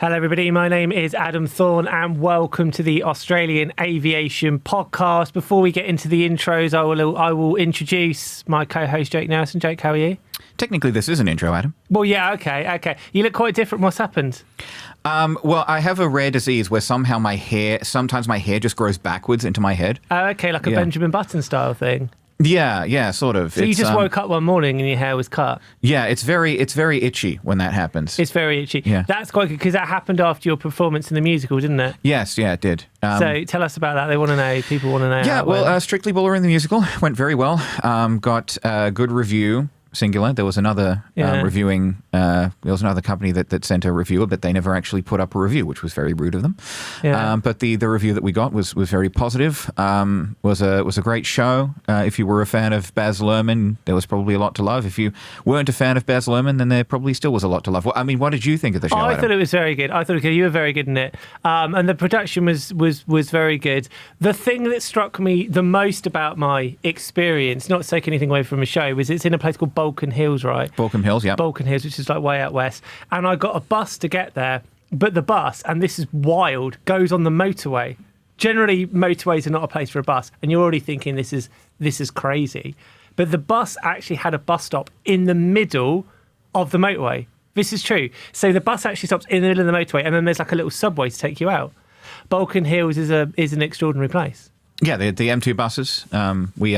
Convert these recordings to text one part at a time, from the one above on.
Hello, everybody. My name is Adam Thorne, and welcome to the Australian Aviation Podcast. Before we get into the intros, I will introduce my co-host, Jake Nelson. Jake, how are you? Technically, this is an intro, Adam. Well, yeah, okay. You look quite different. What's happened? Well, I have a rare disease where sometimes my hair just grows backwards into my head. Oh, okay, like a Benjamin Button style thing. Yeah, sort of. So you just woke up one morning and your hair was cut? Yeah, it's very itchy when that happens. It's very itchy. Yeah. That's quite good because that happened after your performance in the musical, didn't it? Yes, yeah, it did. So tell us about that. They want to know. People want to know. Yeah, well, Strictly Buller in the musical went very well. Got a good review. Singular. There was another reviewing. There was another company that sent a reviewer, but they never actually put up a review, which was very rude of them. Yeah. But the review that we got was very positive. Was a great show. If you were a fan of Baz Luhrmann, there was probably a lot to love. If you weren't a fan of Baz Luhrmann, then there probably still was a lot to love. Well, I mean, what did you think of the show? I thought it was very good. You were very good in it, and the production was very good. The thing that struck me the most about my experience, not to take anything away from the show, was it's in a place called Balkan Hills, right? Balkan Hills, yeah. Balkan Hills, which is like way out west. And I got a bus to get there, but the bus, and this is wild, goes on the motorway. Generally, motorways are not a place for a bus, and you're already thinking this is crazy. But the bus actually had a bus stop in the middle of the motorway. This is true. So the bus actually stops in the middle of the motorway, and then there's like a little subway to take you out. Balkan Hills is an extraordinary place. Yeah, the M2 buses. We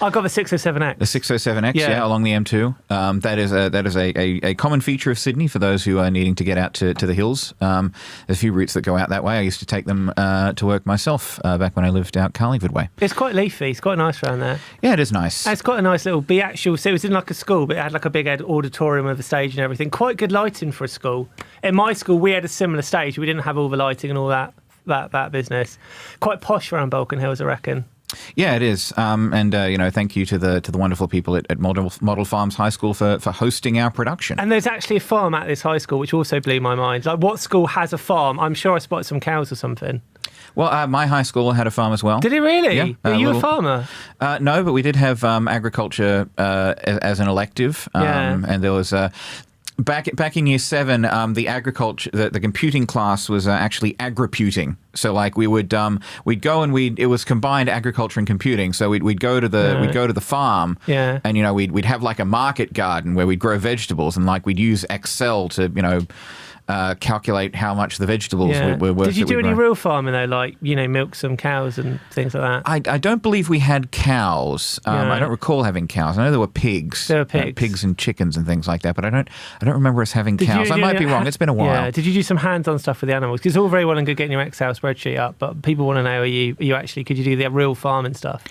I got the 607X. The 607X, yeah, along the M2. That is a common feature of Sydney for those who are needing to get out to the hills. There's a few routes that go out that way. I used to take them to work myself back when I lived out Carlingford way. It's quite leafy. It's quite nice around there. Yeah, it is nice. And it's quite a nice little. So it was in like a school, but it had like a big auditorium with a stage and everything. Quite good lighting for a school. In my school, we had a similar stage. We didn't have all the lighting and all that business. Quite posh around Balkan Hills, I reckon. Yeah, it is. And thank you to the wonderful people at Model Farms High School for hosting our production. And there's actually a farm at this high school, which also blew my mind. Like, what school has a farm? I'm sure I spotted some cows or something. Well, my high school had a farm as well. Did it really? Yeah. Are you a farmer? No, but we did have agriculture as an elective. And there was... Back in year 7, the agriculture, the computing class was actually agriputing. So like we'd go and it was combined agriculture and computing. So we'd go to the farm, and we'd have like a market garden where we'd grow vegetables, and like we'd use Excel to calculate how much the vegetables were worth. Did you do any real farming though, like milk some cows and things like that? I don't believe we had cows. I don't recall having cows. I know there were pigs. There were pigs, pigs and chickens and things like that. But I don't remember us having cows. I might be wrong. It's been a while. Yeah. Did you do some hands-on stuff with the animals? Because it's all very well and good getting your Excel spreadsheet up, but people want to know: could you do the real farming stuff?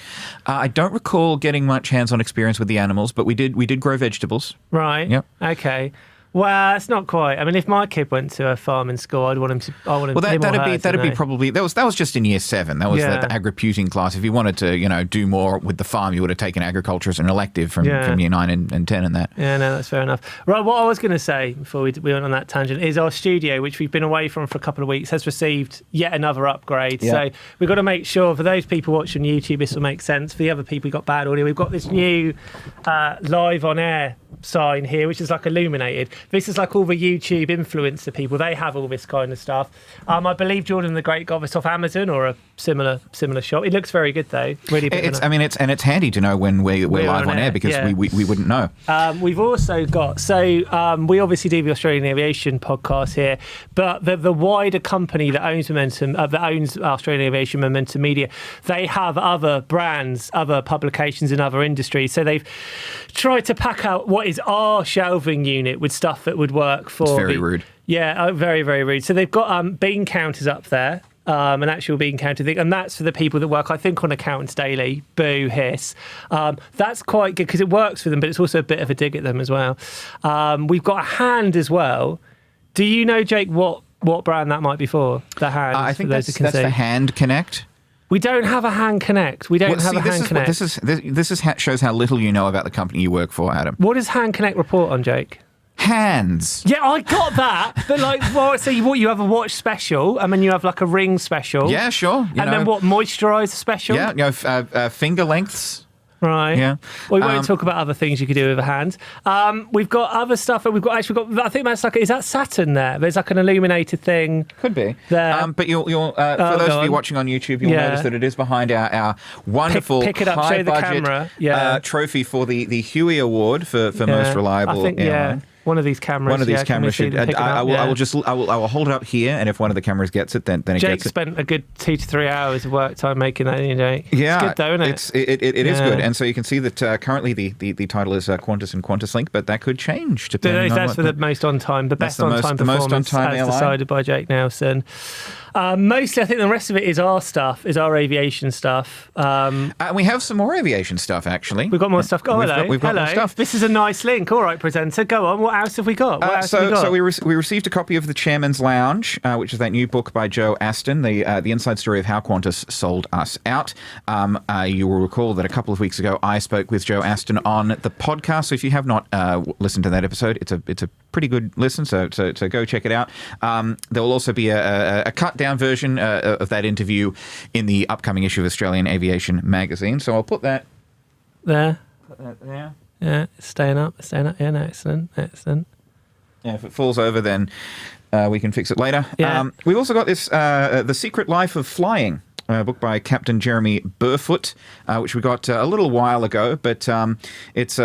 I don't recall getting much hands-on experience with the animals, but we did grow vegetables. Right. Yep. Okay. Well, it's not quite. I mean, if my kid went to a farm in school, I'd want him to. Well, that'd be probably that was just in year 7. That was the agriputing class. If you wanted to, do more with the farm, you would have taken agriculture as an elective from year 9 and 10 and that. Yeah, no, that's fair enough. Right, what I was going to say before we went on that tangent is our studio, which we've been away from for a couple of weeks, has received yet another upgrade. Yeah. So we've got to make sure for those people watching YouTube, this will make sense. For the other people who got bad audio, we've got this new live on air sign here, which is like illuminated. This is like all the YouTube influencer people. They have all this kind of stuff. I believe Jordan the Great got this off Amazon or a similar shop. It looks very good though. Really. It's handy to know when we're live on air because we wouldn't know. We've also got we obviously do the Australian Aviation podcast here, but the wider company that owns Momentum, that owns Australian Aviation, Momentum Media, they have other brands, other publications in other industries. So they've tried to pack out what is our shelving unit with stuff that would work for. It's very rude. Yeah, very, very rude. So they've got bean counters up there. An actual bean counter thing, and that's for the people that work, I think, on Accountants Daily. Boo, hiss. That's quite good because it works for them, but it's also a bit of a dig at them as well. We've got a hand as well. Do you know, Jake, what brand that might be for? The hand. I think that's the Hand Connect. We don't have a Hand Connect. We don't have a Hand Connect. This shows how little you know about the company you work for, Adam. What does Hand Connect report on, Jake? Hands. Yeah, I got that. But so you have a watch special, and then you have like a ring special. Yeah, sure. Then what, moisturiser special? Yeah, finger lengths. Right. Yeah. Well, we won't talk about other things you could do with a hand. We've got other stuff, and we've got, I think that's like, is that Saturn there? There's like an illuminated thing. Could be. There. But you'll for those of you watching on YouTube, you'll notice that it is behind our wonderful pick it up, show the camera. Trophy for the Huey Award for most reliable airline. One of these cameras. One of these cameras should. I will hold it up here, and if one of the cameras gets it, then it Jake gets it. spent a good 2 to 3 hours of work time making that. Yeah, it's good though, isn't it? It is good, and so you can see that currently the title is Qantas and Qantas Link, but that could change depending on that's for the most on time, the best on time performance, as decided by Jake Nelson. Mostly, I think the rest of it is our aviation stuff. We have some more aviation stuff, actually. We've got more stuff. We've got more stuff. This is a nice link. All right, presenter, go on. What else have we got? So we received a copy of The Chairman's Lounge, which is that new book by Joe Aston, the inside story of how Qantas sold us out. You will recall that a couple of weeks ago I spoke with Joe Aston on the podcast. So if you have not listened to that episode, it's a pretty good listen. So go check it out. There will also be a cut down version of that interview in the upcoming issue of Australian Aviation magazine. So I'll put that there. Put that there. Yeah, it's staying up. Yeah, no, excellent. Yeah, if it falls over, then we can fix it later. Yeah. We've also got this The Secret Life of Flying, a book by Captain Jeremy Burfoot, which we got a little while ago, but it's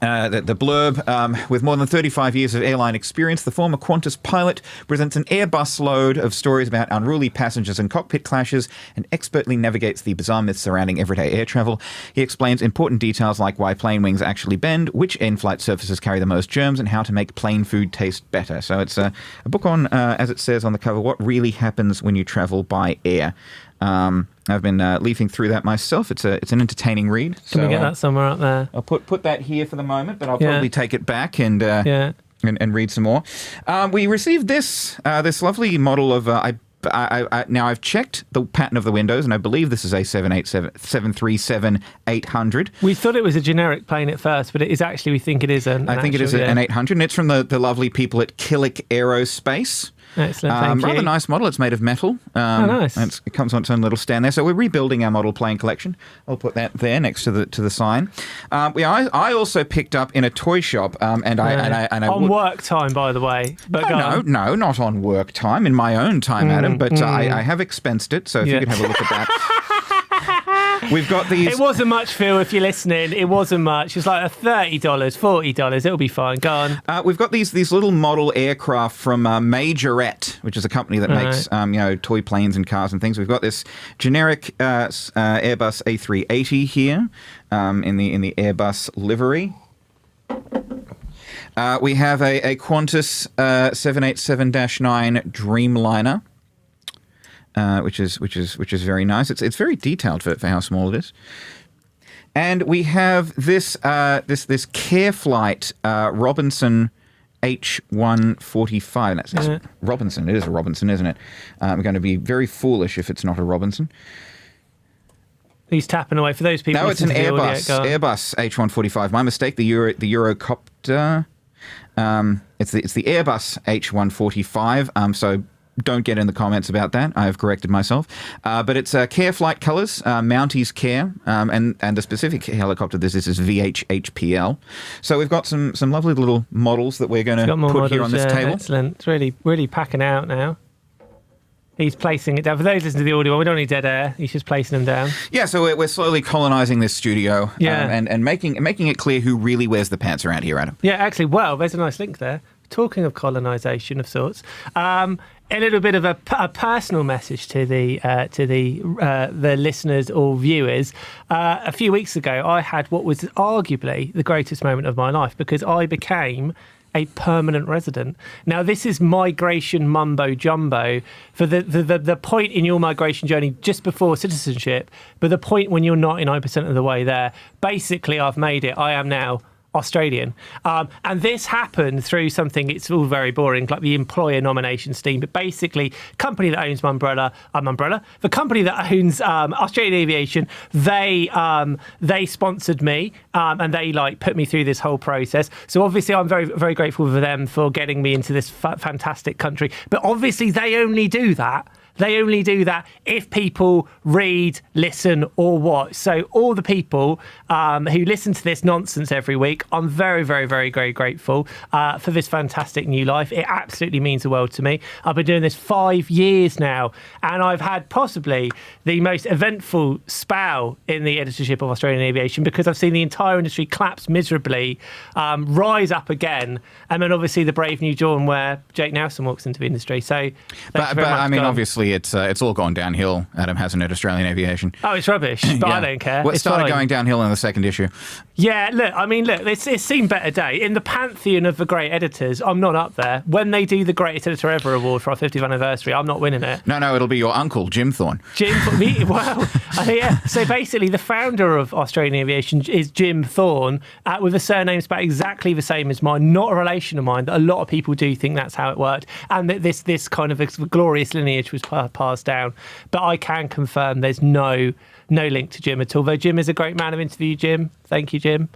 the blurb, with more than 35 years of airline experience, the former Qantas pilot presents an Airbus load of stories about unruly passengers and cockpit clashes and expertly navigates the bizarre myths surrounding everyday air travel. He explains important details like why plane wings actually bend, which in-flight surfaces carry the most germs, and how to make plane food taste better. So it's a book on, as it says on the cover, what really happens when you travel by air. I've been leafing through that myself. It's an entertaining read. Can we get that somewhere up there? I'll put that here for the moment, but I'll probably take it back and read some more. We received this lovely model of now I've checked the pattern of the windows, and I believe this is a 737-800. We thought it was a generic plane at first, but it is actually, we think it is an it is an 800, and it's from the lovely people at Killick Aerospace. Excellent, thank you. Rather nice model. It's made of metal. Nice. And it comes on its own little stand there. So we're rebuilding our model plane collection. I'll put that there next to the sign. I also picked up in a toy shop, and work time, by the way. But no, not on work time. In my own time, Adam. But I have expensed it. So if you could have a look at that. We've got these. It wasn't much, Phil, if you're listening. It wasn't much. It's like $30, $40. It'll be fine. Go on. We've got these little model aircraft from Majorette, which is a company that makes toy planes and cars and things. We've got this generic Airbus A380 here in the Airbus livery. We have a Qantas 787-9 Dreamliner. Which is very nice. It's very detailed for how small it is. And we have this Careflight Robinson H145. That's Robinson. It is a Robinson, isn't it? We're going to be very foolish if it's not a Robinson. He's tapping away for those people. No, it's an Airbus H145. My mistake. The Eurocopter. It's the Airbus H145. So. Don't get in the comments about that. I have corrected myself. But it's Careflight colours, Mounties Care, and the specific helicopter this is VHHPL. So we've got some lovely little models that we're going to put here on this table. Excellent. It's really packing out now. He's placing it down. For those listening to the audio, we don't need dead air. He's just placing them down. Yeah, so we're slowly colonising this studio and making it clear who really wears the pants around here, Adam. Yeah, actually, well, there's a nice link there. Talking of colonisation of sorts, a little bit of a personal message to the listeners or viewers. A few weeks ago, I had what was arguably the greatest moment of my life because I became a permanent resident. Now, this is migration mumbo jumbo for the point in your migration journey just before citizenship, but the point when you're 99% of the way there. Basically, I've made it. I am now Australian. And this happened through something, it's all very boring, like the employer nomination scheme, but basically company that owns Umbrella, the company that owns Australian Aviation, they sponsored me and they put me through this whole process. So obviously I'm very, very grateful for them for getting me into this fantastic country. But obviously they only do that They only do that if people read, listen, or watch. So all the people who listen to this nonsense every week, I'm very, very, very, very grateful for this fantastic new life. It absolutely means the world to me. I've been doing this 5 years now, and I've had possibly the most eventful spell in the editorship of Australian Aviation, because I've seen the entire industry collapse miserably, rise up again, and then obviously the brave new dawn where Jake Nelson walks into the industry. So, but I mean, obviously it's all gone downhill, Adam, hasn't it, Australian Aviation? Oh, it's rubbish, but I don't care. Well, it it's started fine. going downhill in the second issue. Yeah, look, it's seen better day. In the pantheon of the great editors, I'm not up there. When they do the Greatest Editor Ever Award for our 50th anniversary, I'm not winning it. No, it'll be your uncle, Jim Thorne. Wow. Yeah. So basically, the founder of Australian Aviation is Jim Thorne, with a surname spelled exactly the same as mine, not a relation of mine. A lot of people do think that's how it worked, and that this kind of glorious lineage was passed down. But I can confirm there's no link to Jim at all, though Jim is a great man. I've interviewed Jim. Thank you, Jim.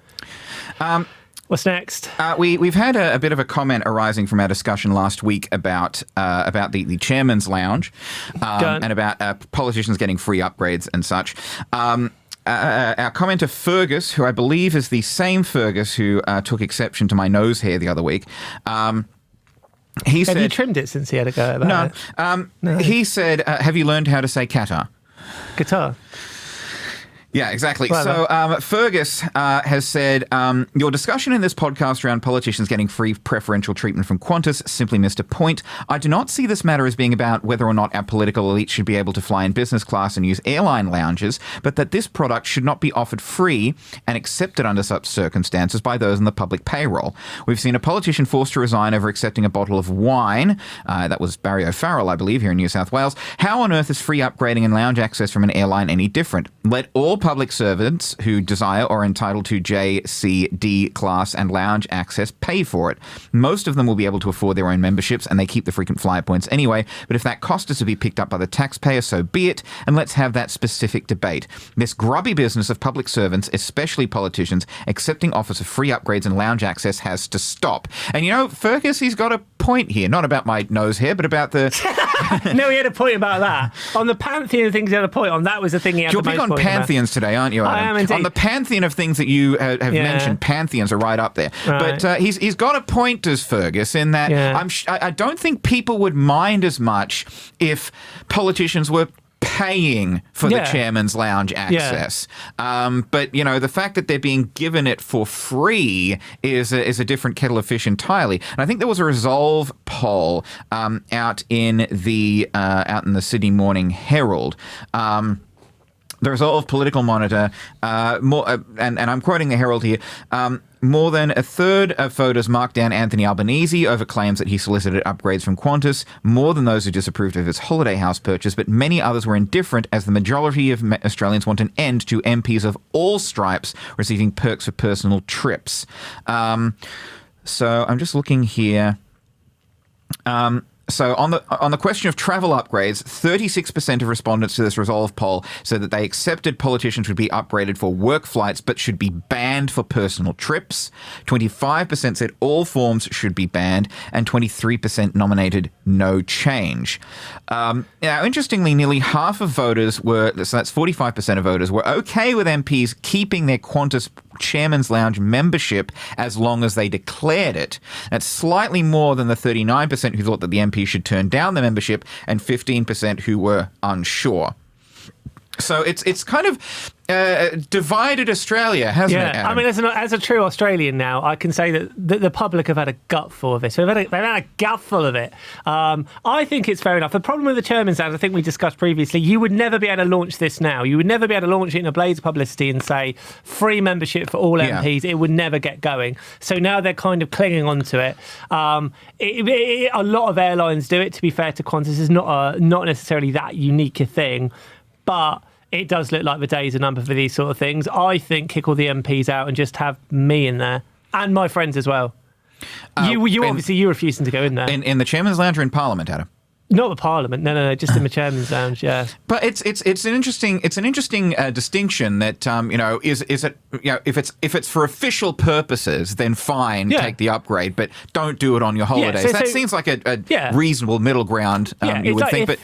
What's next? We've had a bit of a comment arising from our discussion last week about the chairman's lounge and about politicians getting free upgrades and such. Our commenter Fergus, who I believe is the same Fergus who took exception to my nose hair the other week, he said... Have you trimmed it since he had a go at that? No. He said, have you learned how to say Qatar? Guitar. Yeah, exactly. So Fergus has said, your discussion in this podcast around politicians getting free preferential treatment from Qantas simply missed a point. I do not see this matter as being about whether or not our political elite should be able to fly in business class and use airline lounges, but that this product should not be offered free and accepted under such circumstances by those on the public payroll. We've seen a politician forced to resign over accepting a bottle of wine. That was Barry O'Farrell, I believe, here in New South Wales. How on earth is free upgrading and lounge access from an airline any different? Let all public servants who desire or are entitled to J, C, D class and lounge access pay for it. Most of them will be able to afford their own memberships, and they keep the frequent flyer points anyway. But if that cost is to be picked up by the taxpayer, so be it, and let's have that specific debate. This grubby business of public servants, especially politicians, accepting offers of free upgrades and lounge access has to stop. And you know, Fergus, he's got a point here, not about my nose hair, but about the... No, he had a point about that. On the pantheon of things he had a point on, that was the thing he had the most point on. You're big on pantheons today, aren't you, Adam? I am indeed. On the pantheon of things that you have mentioned, pantheons are right up there. Right. But he's got a point, does Fergus, in that I don't think people would mind as much if politicians were paying for the chairman's lounge access. But, you know, the fact that they're being given it for free is a different kettle of fish entirely. And I think there was a Resolve poll out in the Sydney Morning Herald. The Resolve Political Monitor, and I'm quoting the Herald here, more than a third of voters marked down Anthony Albanese over claims that he solicited upgrades from Qantas, more than those who disapproved of his holiday house purchase, but many others were indifferent, as the majority of Australians want an end to MPs of all stripes receiving perks for personal trips. So I'm just looking here. So on the question of travel upgrades, 36% of respondents to this Resolve poll said that they accepted politicians would be upgraded for work flights but should be banned for personal trips. 25% said all forms should be banned, and 23% nominated no change. Now, interestingly, nearly half of voters so that's 45% of voters, were okay with MPs keeping their Qantas Chairman's Lounge membership as long as they declared it. That's slightly more than the 39% who thought that the MP should turn down the membership, and 15% who were unsure. So it's kind of divided Australia, hasn't it, Adam? I mean, as a true Australian now, I can say that the public have had a gutful of this. They've had a gutful of it. I think it's fair enough. The problem with the Chairman's Lounge, I think we discussed previously, you would never be able to launch this now. You would never be able to launch it in a blaze of publicity and say free membership for all MPs. It would never get going. So now they're kind of clinging on to it. A lot of airlines do it, to be fair to Qantas. It's not necessarily that unique a thing. But it does look like the days are numbered for these sort of things. I think kick all the MPs out and just have me in there, and my friends as well. You're refusing to go in there. In the Chairman's Lounge or in Parliament, Adam? Not the Parliament. No, just in the Chairman's Lounge. Yeah. But it's an interesting distinction that is it if it's for official purposes, then fine, take the upgrade, but don't do it on your holidays. That seems like a reasonable middle ground. You would think,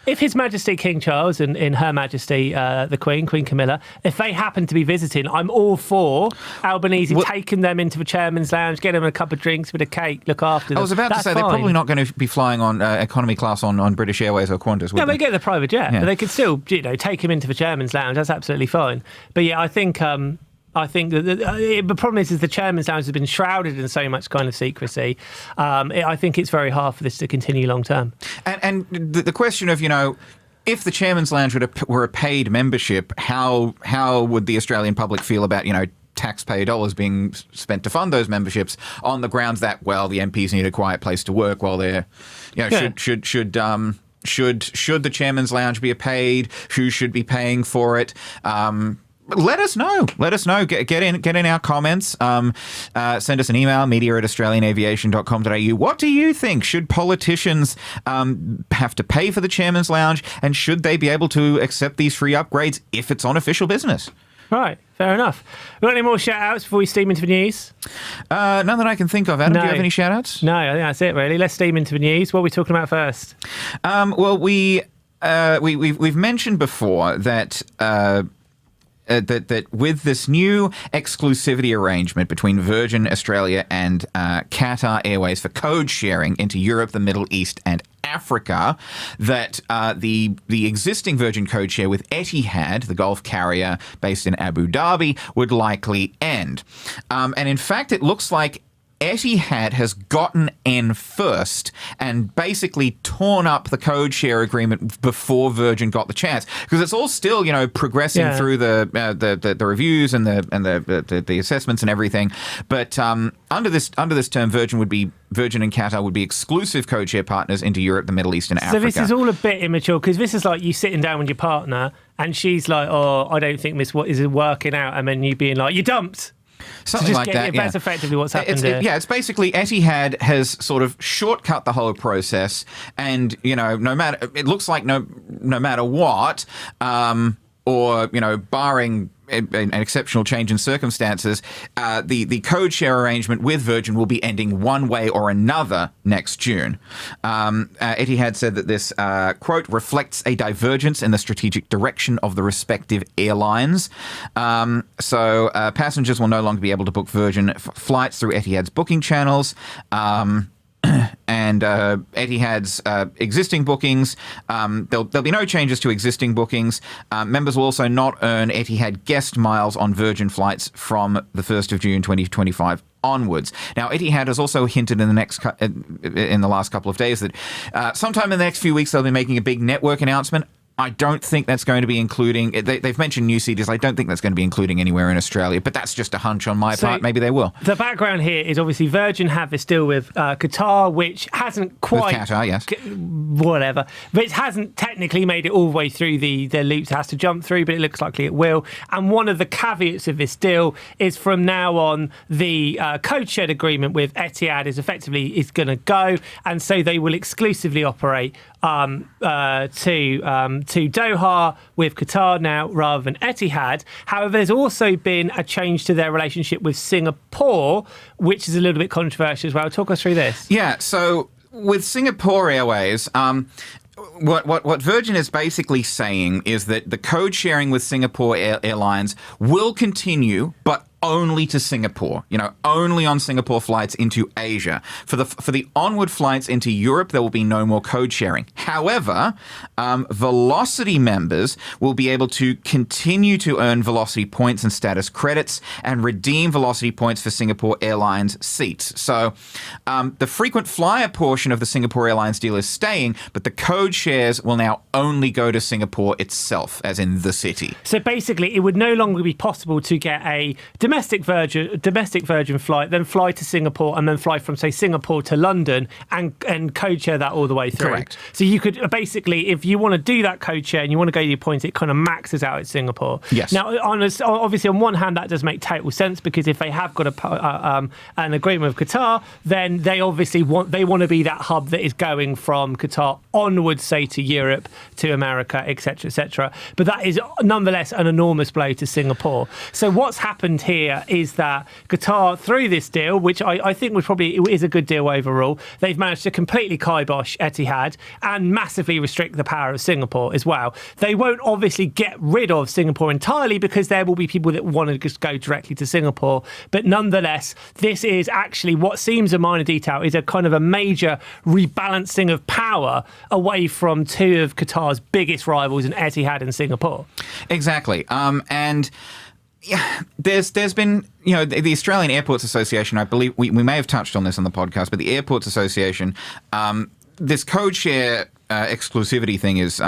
If His Majesty King Charles and Her Majesty the Queen Camilla, if they happen to be visiting, I'm all for Albanese taking them into the chairman's lounge, get them a cup of drinks with a cake, look after them. I was about to say, they're probably not going to be flying on economy class on British Airways or Qantas, would they get the private jet, but they could still, take him into the chairman's lounge. That's absolutely fine. But yeah, I think that the problem is the chairman's lounge has been shrouded in so much kind of secrecy. I think it's very hard for this to continue long term. And the question of, if the chairman's lounge were a paid membership, how would the Australian public feel about, taxpayer dollars being spent to fund those memberships on the grounds that, well, the MPs need a quiet place to work while they're, should the chairman's lounge be paid? Who should be paying for it? Let us know. Get in our comments. Send us an email, media@australianaviation.com.au. What do you think? Should politicians have to pay for the chairman's lounge? And should they be able to accept these free upgrades if it's on official business? Right, fair enough. Got any more shout-outs before we steam into the news? None that I can think of. Adam, do you have any shout-outs? No, I think that's it, really. Let's steam into the news. What are we talking about first? Well, we've mentioned before that... That with this new exclusivity arrangement between Virgin Australia and Qatar Airways for code sharing into Europe, the Middle East and Africa, that the existing Virgin code share with Etihad, the Gulf carrier based in Abu Dhabi, would likely end. And in fact, it looks like Etihad has gotten in first and basically torn up the code share agreement before Virgin got the chance, because it's all still, progressing through the reviews and the assessments and everything. But under this term, Virgin and Qatar would be exclusive code share partners into Europe, the Middle East, and Africa. So this is all a bit immature, because this is like you sitting down with your partner and she's like, "Oh, I don't think this is working out," and then you being like, "You dumped." Something like that. That's effectively what's happened here. It's basically Etihad has sort of shortcut the whole process, and it looks like no matter what, or barring an exceptional change in circumstances, the code share arrangement with Virgin will be ending one way or another next June. Etihad said that this, quote, reflects a divergence in the strategic direction of the respective airlines. So passengers will no longer be able to book Virgin flights through Etihad's booking channels. And Etihad's existing bookings, there'll be no changes to existing bookings. Members will also not earn Etihad guest miles on Virgin flights from the 1st of June 2025 onwards. Now, Etihad has also hinted in the last couple of days that sometime in the next few weeks they'll be making a big network announcement. I don't think that's going to be including... They've mentioned new cities. I don't think that's going to be including anywhere in Australia, but that's just a hunch on my part. Maybe they will. The background here is obviously Virgin have this deal with Qatar, which hasn't quite... With Qatar, yes. Whatever. But it hasn't technically made it all the way through the loops it has to jump through, but it looks likely it will. And one of the caveats of this deal is from now on, the code share agreement with Etihad is going to go, and so they will exclusively operate to Doha with Qatar now rather than Etihad. However, there's also been a change to their relationship with Singapore, which is a little bit controversial as well. Talk us through this. Yeah, so with Singapore Airways, what Virgin is basically saying is that the code sharing with Singapore Airlines will continue, but only to Singapore, only on Singapore flights into Asia. For the onward flights into Europe, there will be no more code sharing. However, Velocity members will be able to continue to earn Velocity points and status credits and redeem Velocity points for Singapore Airlines seats. So the frequent flyer portion of the Singapore Airlines deal is staying, but the code shares will now only go to Singapore itself, as in the city. So basically, it would no longer be possible to get a domestic Virgin flight, then fly to Singapore, and then fly from, say, Singapore to London and code share that all the way through. Correct. So you could basically, if you want to do that code share and you want to go to your points, it kind of maxes out at Singapore. Yes. Now, obviously, on one hand, that does make total sense, because if they have got an agreement with Qatar, then they obviously want to be that hub that is going from Qatar onwards, say, to Europe, to America, etc., etc. But that is nonetheless an enormous blow to Singapore. So what's happened here here is that Qatar, through this deal, which I think is a good deal overall, they've managed to completely kibosh Etihad and massively restrict the power of Singapore as well. They won't obviously get rid of Singapore entirely because there will be people that want to just go directly to Singapore. But nonetheless, this is actually what seems a minor detail is a kind of a major rebalancing of power away from two of Qatar's biggest rivals in Etihad and Singapore. Exactly. And yeah, there's been, the Australian Airports Association, I believe, we may have touched on this on the podcast, but the Airports Association, this code share exclusivity thing is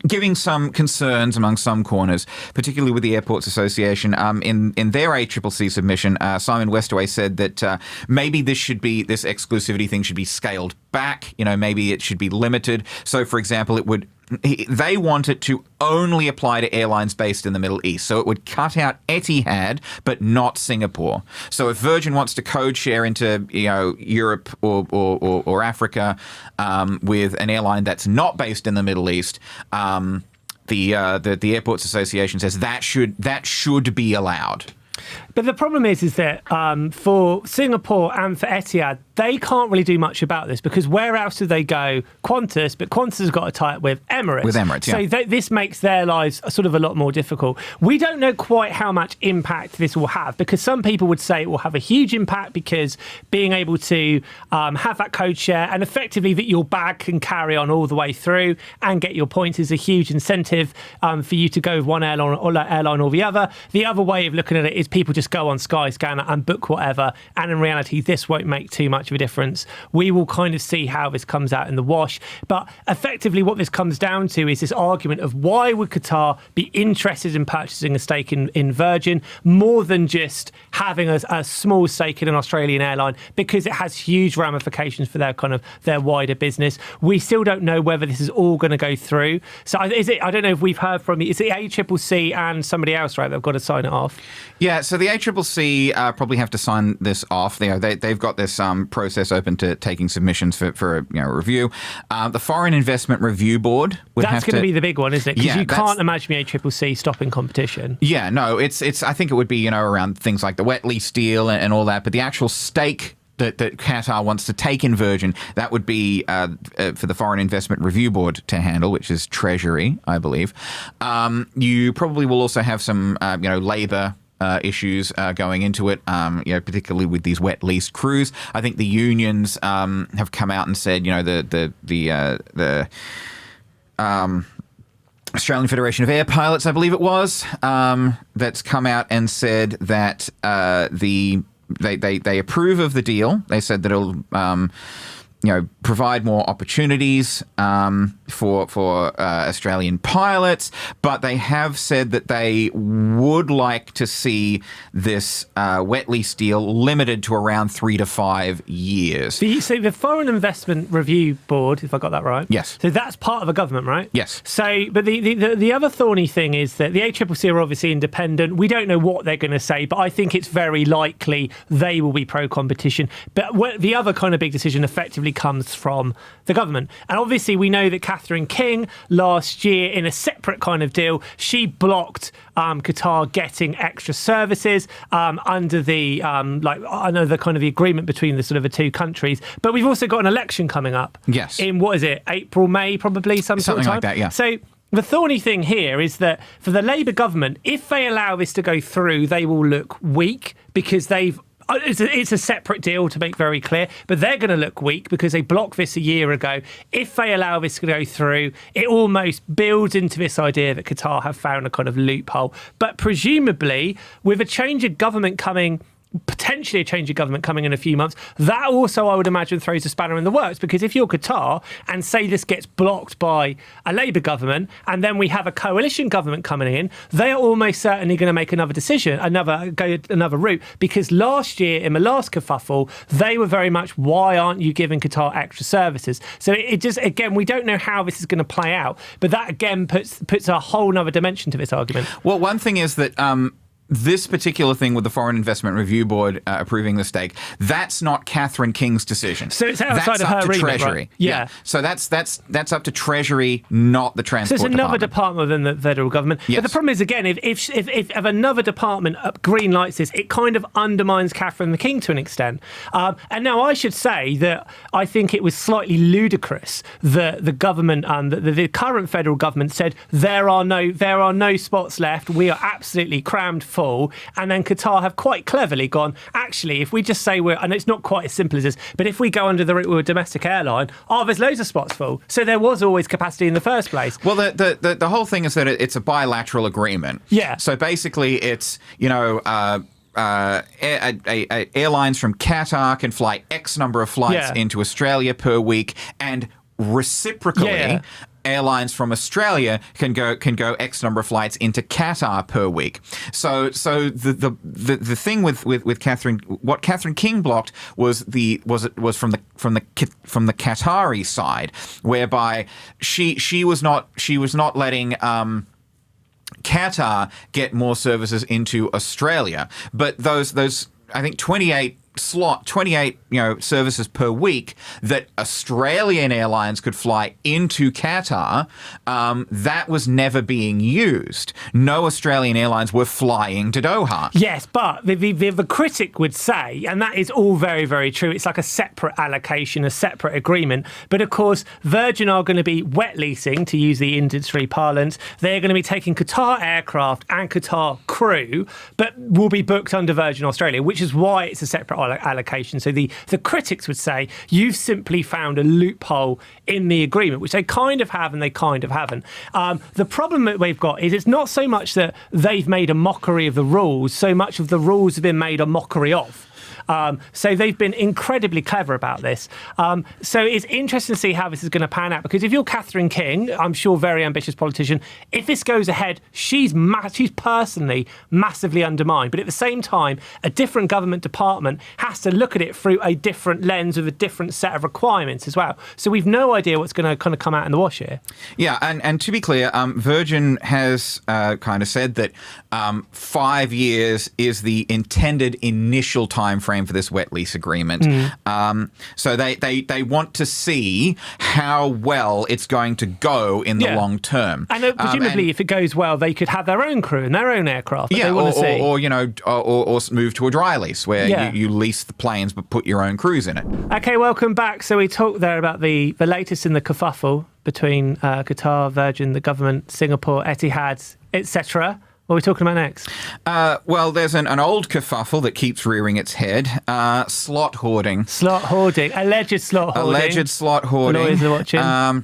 giving some concerns among some corners, particularly with the Airports Association. In their ACCC submission, Simon Westaway said that maybe this exclusivity thing should be scaled back. Maybe it should be limited. So, for example, they want it to only apply to airlines based in the Middle East. So it would cut out Etihad, but not Singapore. So if Virgin wants to code share into Europe or Africa with an airline that's not based in the Middle East, the Airports Association says that should be allowed. But the problem is that for Singapore and for Etihad, they can't really do much about this because where else do they go? Qantas, but Qantas has got a tie-up with Emirates. With Emirates, yeah. So this makes their lives sort of a lot more difficult. We don't know quite how much impact this will have because some people would say it will have a huge impact because being able to have that code share and effectively that your bag can carry on all the way through and get your points is a huge incentive for you to go with one airline or the other. The other way of looking at it is people just go on Skyscanner and book whatever, and in reality this won't make too much of a difference. We will kind of see how this comes out in the wash, but effectively what this comes down to is this argument of why would Qatar be interested in purchasing a stake in Virgin more than just having a small stake in an Australian airline, because it has huge ramifications for their wider business. We still don't know whether this is all going to go through. So I don't know if we've heard from is it ACCC and somebody else, right, that have got to sign it off? Yeah, so the ACCC probably have to sign this off. They've got this process open to taking submissions for a review. The Foreign Investment Review Board would have to... That's going to be the big one, isn't it? Because you can't imagine the ACCC stopping competition. Yeah, no, it's. I think it would be around things like the wet lease deal and all that, but the actual stake that Qatar wants to take in Virgin, that would be for the Foreign Investment Review Board to handle, which is Treasury, I believe. You probably will also have some, labour issues going into it, particularly with these wet lease crews. I think the unions have come out and said, the Australian Federation of Air Pilots, I believe it was, that's come out and said that they approve of the deal. They said that it'll provide more opportunities for Australian pilots, but they have said that they would like to see this wet lease deal limited to around 3 to 5 years. So the Foreign Investment Review Board, if I got that right? Yes. So that's part of a government, right? Yes. So, but the other thorny thing is that the ACCC are obviously independent. We don't know what they're going to say, but I think it's very likely they will be pro-competition. But the other kind of big decision effectively comes from the government. And obviously we know that Catherine King last year in a separate kind of deal, she blocked Qatar getting extra services under the kind of the agreement between the sort of the two countries. But we've also got an election coming up. Yes. In what is it? April, May, probably something like that, yeah. So the thorny thing here is that for the Labour government, if they allow this to go through, they will look weak because it's a separate deal, to make very clear, but they're going to look weak because they blocked this a year ago. If they allow this to go through, it almost builds into this idea that Qatar have found a kind of loophole. But presumably, with a change of government coming, potentially a change of government coming in a few months, that also, I would imagine, throws a spanner in the works, because if you're Qatar and say this gets blocked by a Labour government and then we have a coalition government coming in, they are almost certainly going to make another decision, go another route, because last year in the last kerfuffle, they were very much, why aren't you giving Qatar extra services? So it just, again, we don't know how this is going to play out, but that again puts a whole nother dimension to this argument. Well, one thing is that this particular thing with the Foreign Investment Review Board approving the stake, that's not Catherine King's decision. So it's outside of her remit, Treasury. Right? Yeah. So that's up to Treasury, not the Transport So it's another Department within the federal government. Yes. But the problem is, again, if another department green lights this, it kind of undermines Catherine the King to an extent. And now I should say that I think it was slightly ludicrous that the government, the current federal government, said there are no spots left. We are absolutely crammed full. And then Qatar have quite cleverly gone, actually, if we just say and it's not quite as simple as this, but if we go under the route with a domestic airline, there's loads of spots full. So there was always capacity in the first place. Well, the whole thing is that it's a bilateral agreement. Yeah. So basically, it's airlines from Qatar can fly X number of flights into Australia per week, and reciprocally. Airlines from Australia can go X number of flights into Qatar per week. So the thing with Catherine, what Catherine King blocked was from the Qatari side, whereby she was not letting Qatar get more services into Australia, but those I think 28 services per week that Australian airlines could fly into Qatar, that was never being used. No Australian airlines were flying to Doha. Yes, but the critic would say, and that is all very, very true, it's like a separate allocation, a separate agreement. But of course, Virgin are going to be wet leasing, to use the industry parlance. They're going to be taking Qatar aircraft and Qatar crew, but will be booked under Virgin Australia, which is why it's a separate allocation. So the critics would say you've simply found a loophole in the agreement, which they kind of have and they kind of haven't. The problem that we've got is it's not so much that they've made a mockery of the rules, so much of the rules have been made a mockery of. So they've been incredibly clever about this. So it's interesting to see how this is going to pan out, because if you're Catherine King, I'm sure very ambitious politician, if this goes ahead, she's personally massively undermined. But at the same time, a different government department has to look at it through a different lens with a different set of requirements as well. So we've no idea what's going to kind of come out in the wash here. Yeah, and to be clear, Virgin has kind of said that 5 years is the intended initial time frame for this wet lease agreement. So they want to see how well it's going to go in the long term. And presumably, if it goes well, they could have their own crew and their own aircraft. Yeah, or move to a dry lease where you lease the planes but put your own crews in it. Okay, welcome back. So we talked there about the latest in the kerfuffle between Qatar, Virgin, the government, Singapore, Etihad, etc. What are we talking about next? Well, there's an old kerfuffle that keeps rearing its head. Slot hoarding. Slot hoarding. Alleged slot hoarding. Alleged slot hoarding. Lawyers are watching.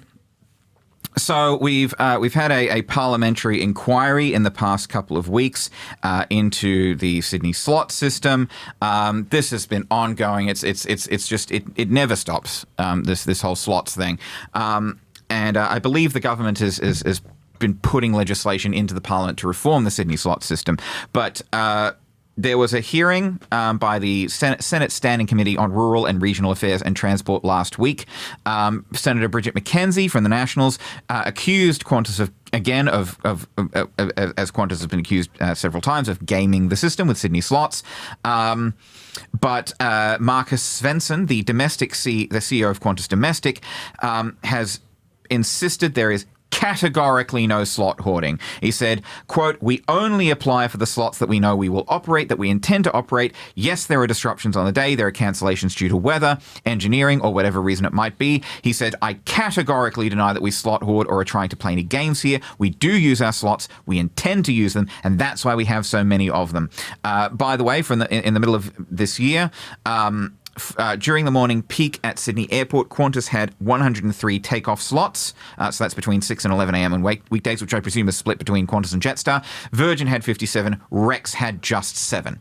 So we've had a parliamentary inquiry in the past couple of weeks into the Sydney slot system. This has been ongoing. It's just it never stops. This whole slots thing. And I believe the government is been putting legislation into the parliament to reform the Sydney slot system. But there was a hearing by the Senate Standing Committee on Rural and Regional Affairs and Transport last week. Senator Bridget McKenzie from the Nationals accused Qantas as Qantas has been accused several times, of gaming the system with Sydney slots. But Marcus Svensson, the CEO of Qantas Domestic, has insisted there is categorically no slot hoarding. He said, quote, "We only apply for the slots that we know we will operate, that we intend to operate. Yes, there are disruptions on the day. There are cancellations due to weather, engineering, or whatever reason it might be." He said, "I categorically deny that we slot hoard or are trying to play any games here. We do use our slots. We intend to use them, and that's why we have so many of them." By the way, in the middle of this year, during the morning peak at Sydney Airport, Qantas had 103 takeoff slots. So that's between 6 and 11 a.m. on weekdays, which I presume is split between Qantas and Jetstar. Virgin had 57. Rex had just 7.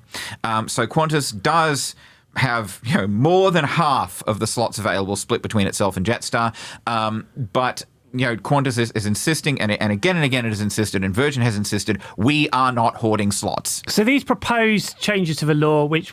So Qantas does have more than half of the slots available split between itself and Jetstar. But Qantas is insisting, and again it has insisted, and Virgin has insisted, we are not hoarding slots. So these proposed changes to the law, which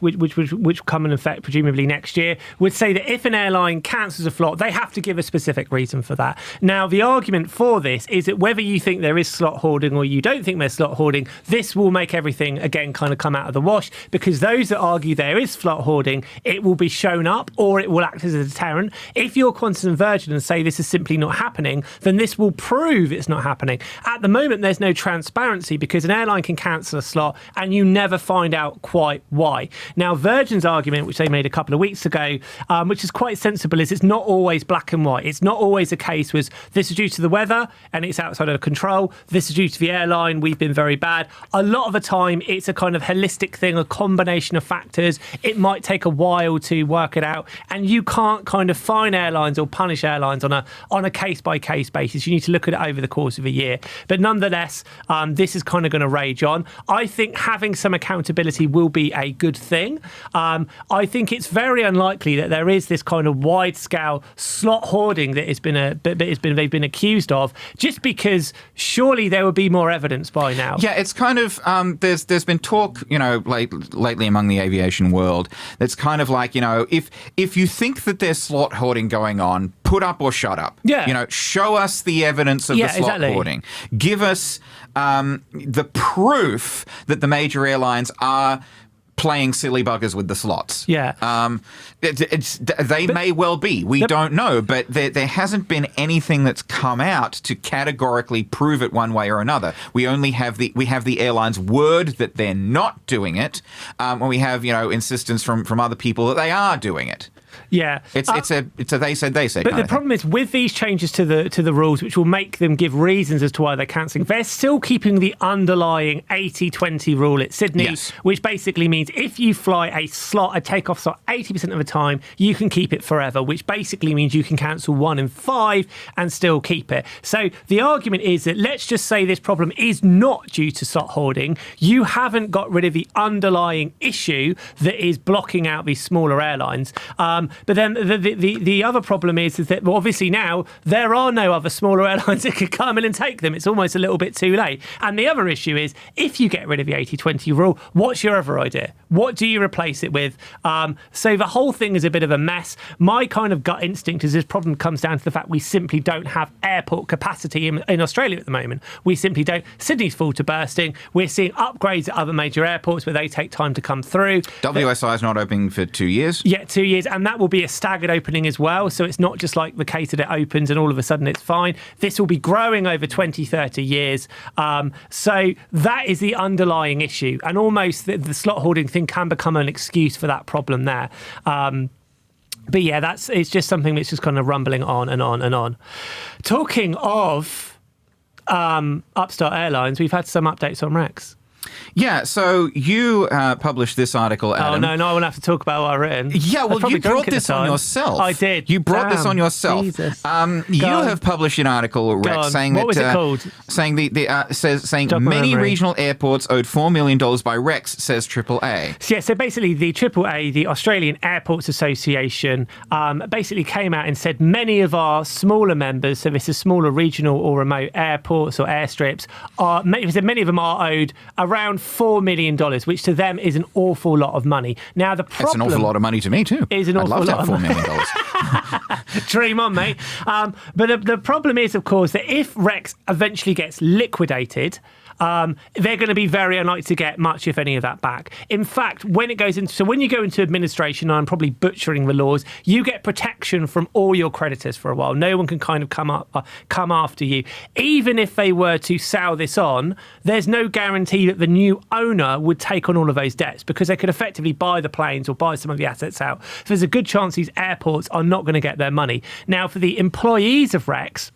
come in effect presumably next year, would say that if an airline cancels a slot, they have to give a specific reason for that. Now, the argument for this is that whether you think there is slot hoarding or you don't think there's slot hoarding, this will make everything, again, kind of come out of the wash, because those that argue there is slot hoarding, it will be shown up or it will act as a deterrent. If you're Qantas and Virgin and say this is simply not happening, then this will prove it's not happening. At the moment, there's no transparency because an airline can cancel a slot and you never find out quite why. Now, Virgin's argument, which they made a couple of weeks ago, which is quite sensible, is it's not always black and white. It's not always a case was this is due to the weather and it's outside of control. This is due to the airline. We've been very bad. A lot of the time, it's a kind of holistic thing, a combination of factors. It might take a while to work it out, and you can't kind of fine airlines or punish airlines on a case-by-case basis. You need to look at it over the course of a year. But nonetheless, this is kind of going to rage on. I think having some accountability will be a good thing. I think it's very unlikely that there is this kind of wide-scale slot hoarding that they've been accused of, just because surely there would be more evidence by now. Yeah, it's kind of there's been talk, lately among the aviation world. That's kind of like, if you think that there's slot hoarding going on, put up or shut up. Yeah. Show us the evidence of the slot hoarding. Give us the proof that the major airlines are playing silly buggers with the slots. Yeah. They may well be. We don't know, but there hasn't been anything that's come out to categorically prove it one way or another. We only have the airline's word that they're not doing it, when we have insistence from other people that they are doing it. Yeah, it's a they said. But the problem is with these changes to the rules, which will make them give reasons as to why they're cancelling, they're still keeping the underlying 80-20 rule at Sydney, yes, which basically means if you fly a takeoff slot 80% of the time, you can keep it forever, which basically means you can cancel 1 in 5 and still keep it. So the argument is that let's just say this problem is not due to slot hoarding. You haven't got rid of the underlying issue that is blocking out these smaller airlines. But then the other problem is that obviously now there are no other smaller airlines that could come in and take them. It's almost a little bit too late. And the other issue is if you get rid of the 80-20 rule, what's your other idea? What do you replace it with? So the whole thing is a bit of a mess. My kind of gut instinct is this problem comes down to the fact we simply don't have airport capacity in Australia at the moment. We simply don't. Sydney's full to bursting. We're seeing upgrades at other major airports where they take time to come through. WSI is not opening for 2 years. Yeah, 2 years. And that will be a staggered opening as well. So it's not just like the case that it opens and all of a sudden it's fine. This will be growing over 20, 30 years. So that is the underlying issue. And almost the slot hoarding thing can become an excuse for that problem there. But yeah, it's just something that's just kind of rumbling on and on and on. Talking of upstart airlines, we've had some updates on Rex. Yeah, so you published this article, Adam. Oh, no, I won't have to talk about what I've written. Yeah, well, you brought this on yourself. I did. You brought this on yourself. Jesus. You have published an article, Rex, saying what was it called? Saying many regional airports owed $4 million by Rex, says AAA. Yeah, so basically the AAA, the Australian Airports Association, basically came out and said many of our smaller members, so this is smaller regional or remote airports or airstrips, many of them are owed around $4 million, which to them is an awful lot of money. Now, the problem... That's an awful lot of money to me, too. Is an awful lot of money. $4 million. Dream on, mate. But the problem is, of course, that if Rex eventually gets liquidated, they're going to be very unlikely to get much, if any, of that back. In fact, when you go into administration, and I'm probably butchering the laws, you get protection from all your creditors for a while. No one can kind of come after you. Even if they were to sell this on, there's no guarantee that the new owner would take on all of those debts because they could effectively buy the planes or buy some of the assets out. So there's a good chance these airports are not going to get their money. Now, for the employees of Rex,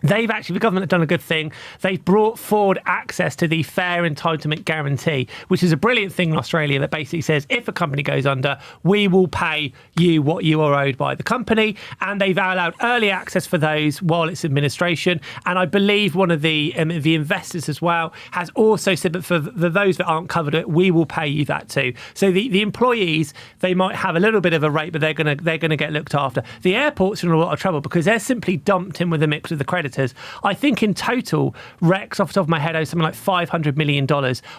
the government have done a good thing. They've brought forward access to the fair entitlement guarantee, which is a brilliant thing in Australia that basically says if a company goes under, we will pay you what you are owed by the company. And they've allowed early access for those while it's administration. And I believe one of the investors as well has also said that for those that aren't covered, we will pay you that too. So the employees, they might have a little bit of a rate, but they're going to get looked after. The airports are in a lot of trouble because they're simply dumped in with a mix of the creditors. I think in total, Rex, off the top of my head, owes something like $500 million.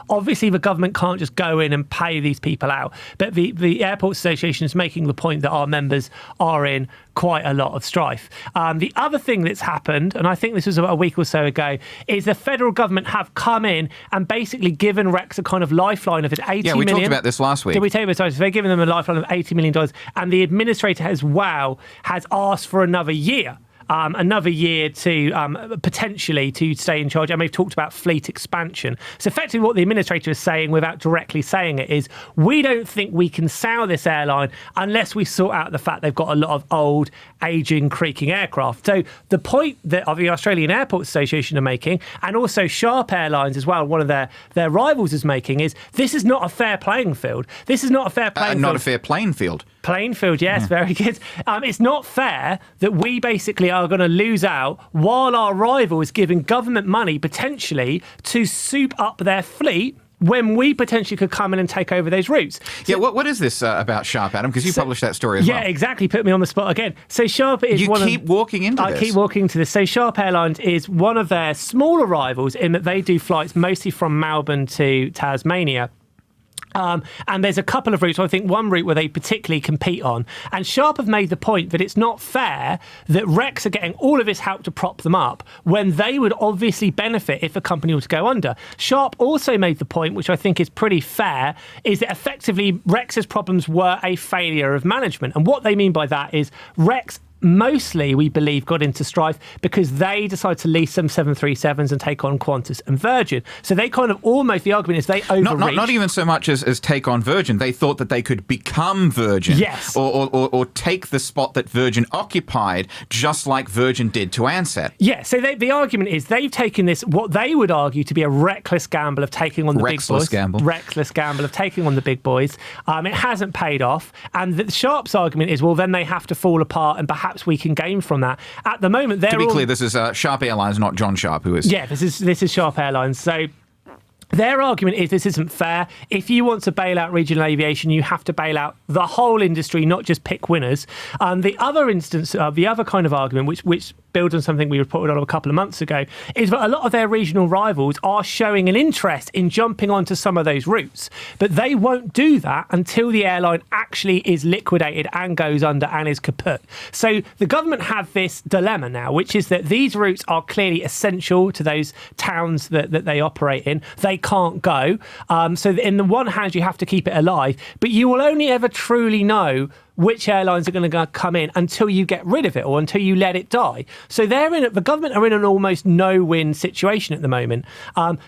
Obviously, the government can't just go in and pay these people out. But the Airports Association is making the point that our members are in quite a lot of strife. The other thing that's happened, and I think this was about a week or so ago, is the federal government have come in and basically given Rex a kind of lifeline of $80 million. Yeah, we talked about this last week. Did we tell you about this? So they're giving them a lifeline of $80 million, and the administrator as well has asked for another year to potentially to stay in charge. And we've talked about fleet expansion. So effectively what the administrator is saying without directly saying it is, we don't think we can sell this airline unless we sort out the fact they've got a lot of old, aging, creaking aircraft. So the point that the Australian Airports Association are making, and also Sharp Airlines as well, one of their rivals is making, is this is not a fair playing field. This is not a fair playing field. Not a fair playing field. Playing field, yes, very good. It's not fair that we basically are going to lose out while our rival is giving government money potentially to soup up their fleet when we potentially could come in and take over those routes. So, what is this about Sharp, Adam? Because you published that story as well. Yeah, exactly. Put me on the spot again. So Sharp is I keep walking into this. So Sharp Airlines is one of their smaller rivals in that they do flights mostly from Melbourne to Tasmania. And there's a couple of routes. I think one route where they particularly compete on. And Sharp have made the point that it's not fair that Rex are getting all of this help to prop them up when they would obviously benefit if a company were to go under. Sharp also made the point, which I think is pretty fair, is that effectively Rex's problems were a failure of management. And what they mean by that is Rex mostly, we believe, got into strife because they decided to lease some 737s and take on Qantas and Virgin. So they kind of almost, the argument is they overreached. Not even so much as take on Virgin. They thought that they could become Virgin. Yes. Or take the spot that Virgin occupied, just like Virgin did to Ansett. Yeah, so the argument is they've taken this, what they would argue to be a reckless gamble of taking on the big boys. Reckless gamble of taking on the big boys. It hasn't paid off. And the Sharp's argument is, well, then they have to fall apart and perhaps we can gain from that. At the moment, they're... To be clear, this is Sharp Airlines, not John Sharp, who is... Yeah, this is Sharp Airlines. So their argument is this isn't fair. If you want to bail out regional aviation, you have to bail out the whole industry, not just pick winners. The other instance, the other kind of argument, which builds on something we reported on a couple of months ago, is that a lot of their regional rivals are showing an interest in jumping onto some of those routes. But they won't do that until the airline actually is liquidated and goes under and is kaput. So the government have this dilemma now, which is that these routes are clearly essential to those towns that they operate in. They can't go. So in the one hand, you have to keep it alive, but you will only ever truly know which airlines are going to come in until you get rid of it or until you let it die. So the government are in an almost no-win situation at the moment.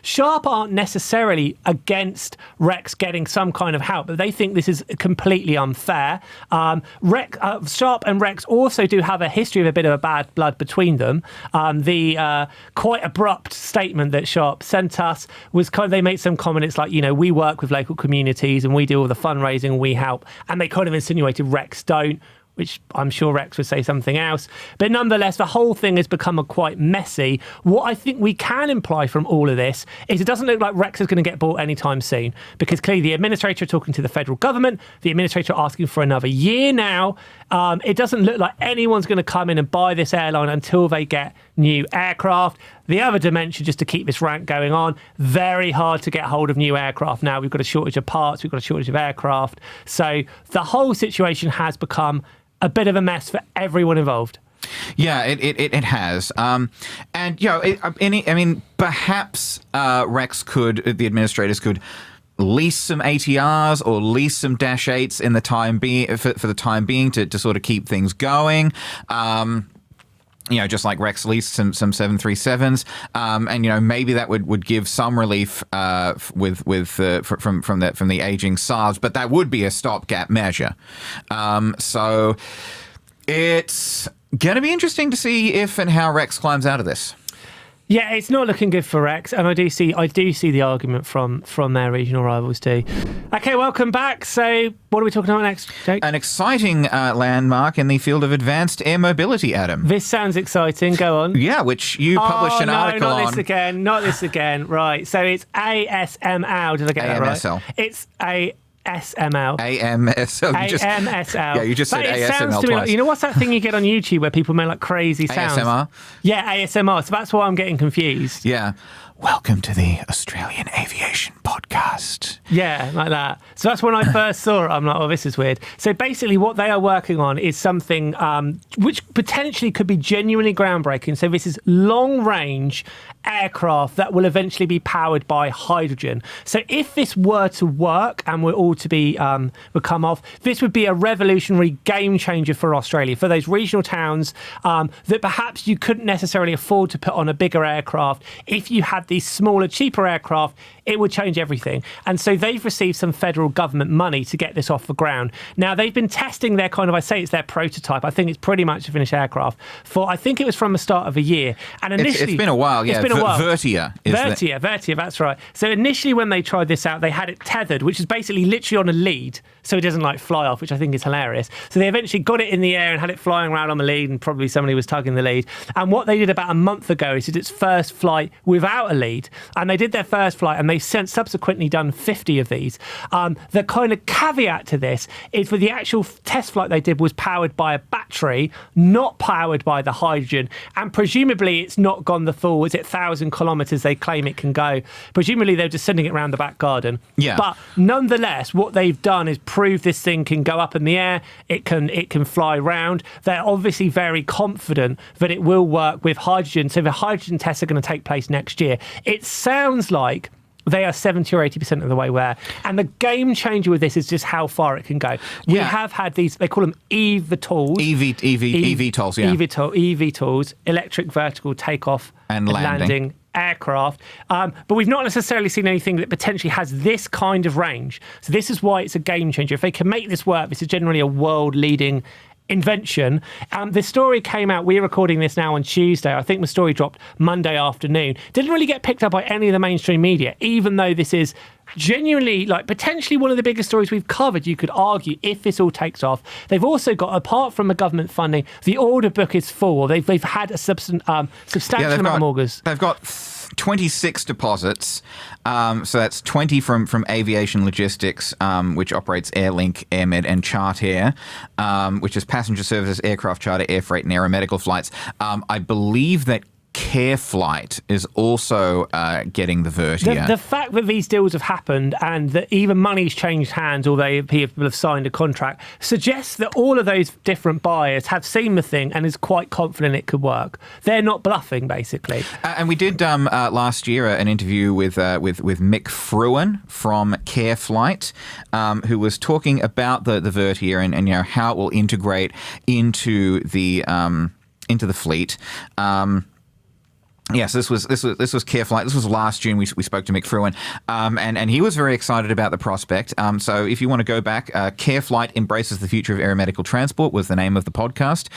Sharp aren't necessarily against Rex getting some kind of help, but they think this is completely unfair. Sharp and Rex also do have a history of a bit of a bad blood between them. The quite abrupt statement that Sharp sent us was they made some comment. It's like, we work with local communities and we do all the fundraising and we help. And they kind of insinuated Rex don't, which I'm sure Rex would say something else. But nonetheless, the whole thing has become quite messy. What I think we can imply from all of this is it doesn't look like Rex is going to get bought anytime soon, because clearly the administrator are talking to the federal government, the administrator are asking for another year now. It doesn't look like anyone's going to come in and buy this airline until they get new aircraft. The other dimension, just to keep this rant going on, very hard to get hold of new aircraft now. We've got a shortage of parts, we've got a shortage of aircraft. So the whole situation has become a bit of a mess for everyone involved. Yeah, it has. Perhaps Rex the administrators could lease some ATRs or lease some Dash 8s in the time being for the time being to sort of keep things going. Just like Rex leased some 737s, and maybe that would give some relief from the aging SARS, but that would be a stopgap measure. So It's going to be interesting to see if and how Rex climbs out of this. Yeah, it's not looking good for Rex, and I do see the argument from their regional rivals too. Okay, welcome back. So, what are we talking about next, Jake? An exciting landmark in the field of advanced air mobility, Adam. This sounds exciting. Go on. Yeah, which you published an article on. Not this again. Not this again. Right. So it's ASML. Did I get that right? AMSL. It's ASML. AMSL. AMSL. Yeah, you just said ASML sounds to twice. me like, you know what's that thing you get on YouTube where people make like crazy sounds? ASMR? Yeah, ASMR. So that's why I'm getting confused. Yeah. Welcome to the Australian Aviation Podcast. Yeah, like that. So that's when I first saw it. I'm like, oh, this is weird. So basically what they are working on is something which potentially could be genuinely groundbreaking. So this is long-range aircraft that will eventually be powered by hydrogen. So if this were to work and were all to be would come off, this would be a revolutionary game changer for Australia, for those regional towns that perhaps you couldn't necessarily afford to put on a bigger aircraft. If you had these smaller, cheaper aircraft, it would change everything. And so they've received some federal government money to get this off the ground. Now, they've been testing their I say it's their prototype. I think it's pretty much a finished aircraft for, I think it was from the start of the year. And initially, it's been a while, yeah. It's been a while. Vertier, that's right. So initially when they tried this out, they had it tethered, which is basically literally on a lead, so it doesn't like fly off, which I think is hilarious. So they eventually got it in the air and had it flying around on the lead, and probably somebody was tugging the lead. And what they did about a month ago is did its first flight without a lead. And they did their first flight, and they've since subsequently done 50 of these. The kind of caveat to this is for the actual test flight they did was powered by a battery, not powered by the hydrogen. And presumably it's not gone the full, is it 1,000 kilometres they claim it can go. Presumably they're just sending it around the back garden. Yeah. But nonetheless, what they've done is prove this thing can go up in the air, it can fly round. They're obviously very confident that it will work with hydrogen. So the hydrogen tests are going to take place next year. It sounds like they are 70 or 80% of the way there. And the game changer with this is just how far it can go. We have had these, they call them eVTOLs. eVTOLs, yeah. eVTOLs, electric vertical takeoff and landing aircraft. But we've not necessarily seen anything that potentially has this kind of range. So this is why it's a game changer. If they can make this work, this is generally a world-leading invention. The story came out, we're recording this now on Tuesday. I think the story dropped Monday afternoon. Didn't really get picked up by any of the mainstream media, even though this is genuinely, like, potentially one of the biggest stories we've covered, you could argue, if this all takes off. They've also got, apart from the government funding, the order book is full. They've had a substantial amount of orders. They've got 26 deposits. So that's 20 from Aviation Logistics, which operates Airlink, AirMed, and Chartair, which is passenger services, aircraft charter, air freight, and aeromedical flights. I believe that Care Flight is also getting the Vertier. The fact that these deals have happened and that even money's changed hands, although people have signed a contract, suggests that all of those different buyers have seen the thing and is quite confident it could work. They're not bluffing, basically. And we did last year an interview with Mick Fruin from Care Flight, who was talking about the Vertier and you know how it will integrate into the fleet. Yes, this was Care Flight. This was last June. We spoke to Mick Fruin, and he was very excited about the prospect. So if you want to go back, Care Flight Embraces the Future of Aeromedical Transport was the name of the podcast.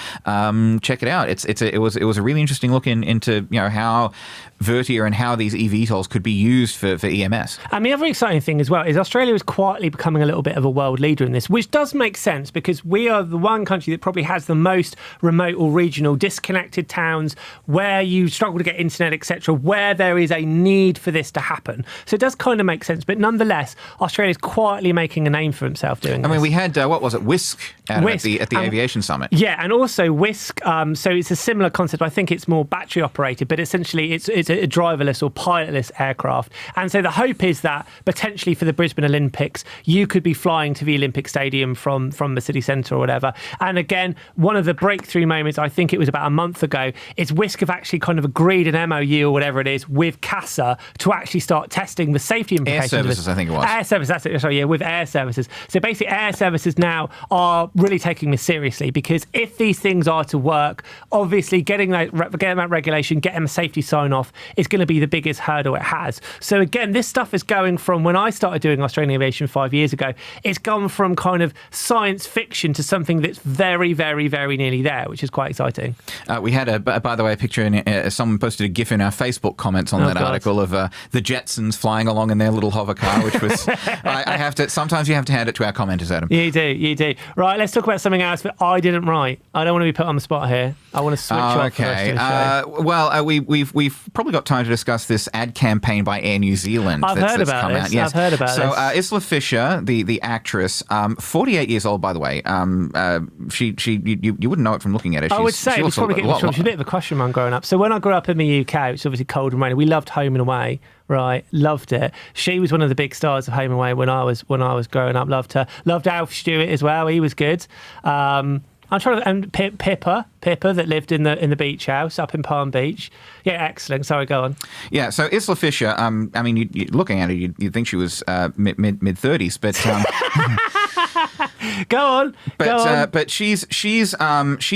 Check it out. It was a really interesting look into how Vertier and how these eVTOLs could be used for EMS. And the other exciting thing as well is Australia is quietly becoming a little bit of a world leader in this, which does make sense because we are the one country that probably has the most remote or regional disconnected towns where you struggle to get internet, etc., where there is a need for this to happen. So it does kind of make sense, but nonetheless, Australia's quietly making a name for himself doing this. I mean, we had, what was it, Whisk at the Aviation Summit. Yeah, and also Whisk, so it's a similar concept. I think it's more battery operated, but essentially it's a driverless or pilotless aircraft. And so the hope is that potentially for the Brisbane Olympics, you could be flying to the Olympic Stadium from the city centre or whatever. And again, one of the breakthrough moments, I think it was about a month ago, is Whisk have actually kind of agreed an MOU or whatever it is with CASA to actually start testing the safety implications. Air Services, I think it was. Air Services, that's it. Sorry, yeah, with Air Services. So basically, Air Services now are really taking this seriously because if these things are to work, obviously getting that regulation, getting the safety sign-off is going to be the biggest hurdle it has. So again, this stuff is going from when I started doing Australian aviation 5 years ago, it's gone from kind of science fiction to something that's very, very, very nearly there, which is quite exciting. We had, by the way, a picture, someone posted a GIF in our Facebook comments on that article of the Jetsons flying along in their little hover car, which was, I have to, sometimes you have to hand it to our commenters, Adam. You do. Right, let's talk about something else that I didn't write. I don't want to be put on the spot here. I want to switch off. Okay. We've probably got time to discuss this ad campaign by Air New Zealand. I've heard about this. Yes. I've heard about this. So Isla Fisher, the actress, 48 years old, by the way. You wouldn't know it from looking at her. I would say she's probably getting she's a bit of a question mark growing up. So when I grew up in the UK, which is obviously cold and rainy, we loved Home and Away. Right, loved it. She was one of the big stars of Home and Away when I was growing up. Loved her. Loved Alf Stewart as well. He was good. I'm trying to, and Pippa that lived in the beach house up in Palm Beach. Yeah, excellent. Sorry, go on. Yeah, so Isla Fisher. I mean, you looking at her, you'd think she was mid 30s, but. Go on. But she's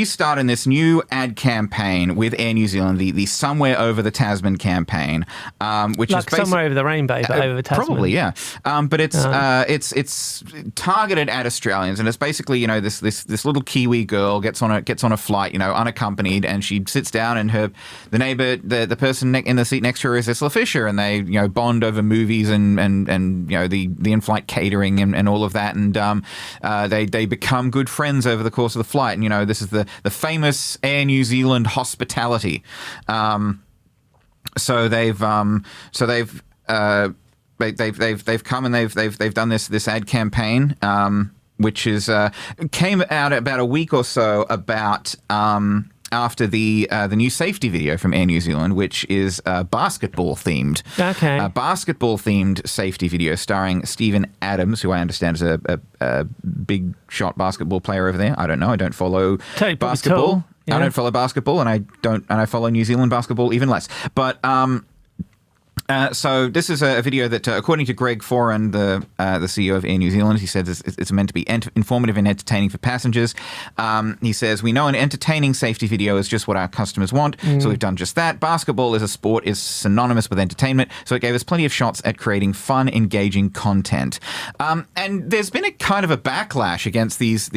starting this new ad campaign with Air New Zealand, the Somewhere Over the Tasman campaign, which like is somewhere over the rainbow, but over the Tasman. Probably, yeah. But it's targeted at Australians, and it's basically this little Kiwi girl gets on a flight, unaccompanied, and she sits down, and the neighbour, the person in the seat next to her is Isla Fisher, and they bond over movies and the in-flight catering and all of that, and they become good friends over the course of the flight. And this is the famous Air New Zealand hospitality. So they've come and they've done this ad campaign, which is came out about a week or so about. After the new safety video from Air New Zealand, which is basketball themed. Okay. A basketball themed safety video starring Steven Adams, who I understand is a big shot basketball player over there. I don't know. I don't follow basketball. Yeah. I don't follow basketball, and I follow New Zealand basketball even less. But so this is a video that, according to Greg Foran, the CEO of Air New Zealand, he says it's meant to be informative and entertaining for passengers. He says, we know an entertaining safety video is just what our customers want, so we've done just that. Basketball as a sport is synonymous with entertainment, so it gave us plenty of shots at creating fun, engaging content. And there's been a kind of a backlash against these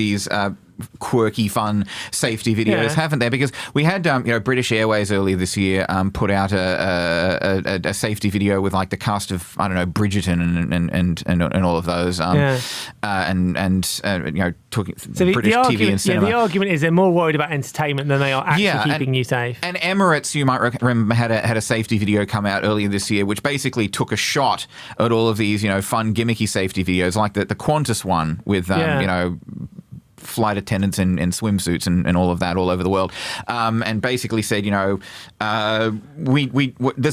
quirky, fun safety videos, haven't there? Because we had, British Airways earlier this year put out a safety video with like the cast of, I don't know, Bridgerton and all of those, talking British TV and cinema. Yeah, the argument is they're more worried about entertainment than they are actually keeping you safe. And Emirates, you might remember, had a safety video come out earlier this year, which basically took a shot at all of these, fun, gimmicky safety videos, like the Qantas one with, flight attendants in swimsuits and all of that all over the world, and basically said, this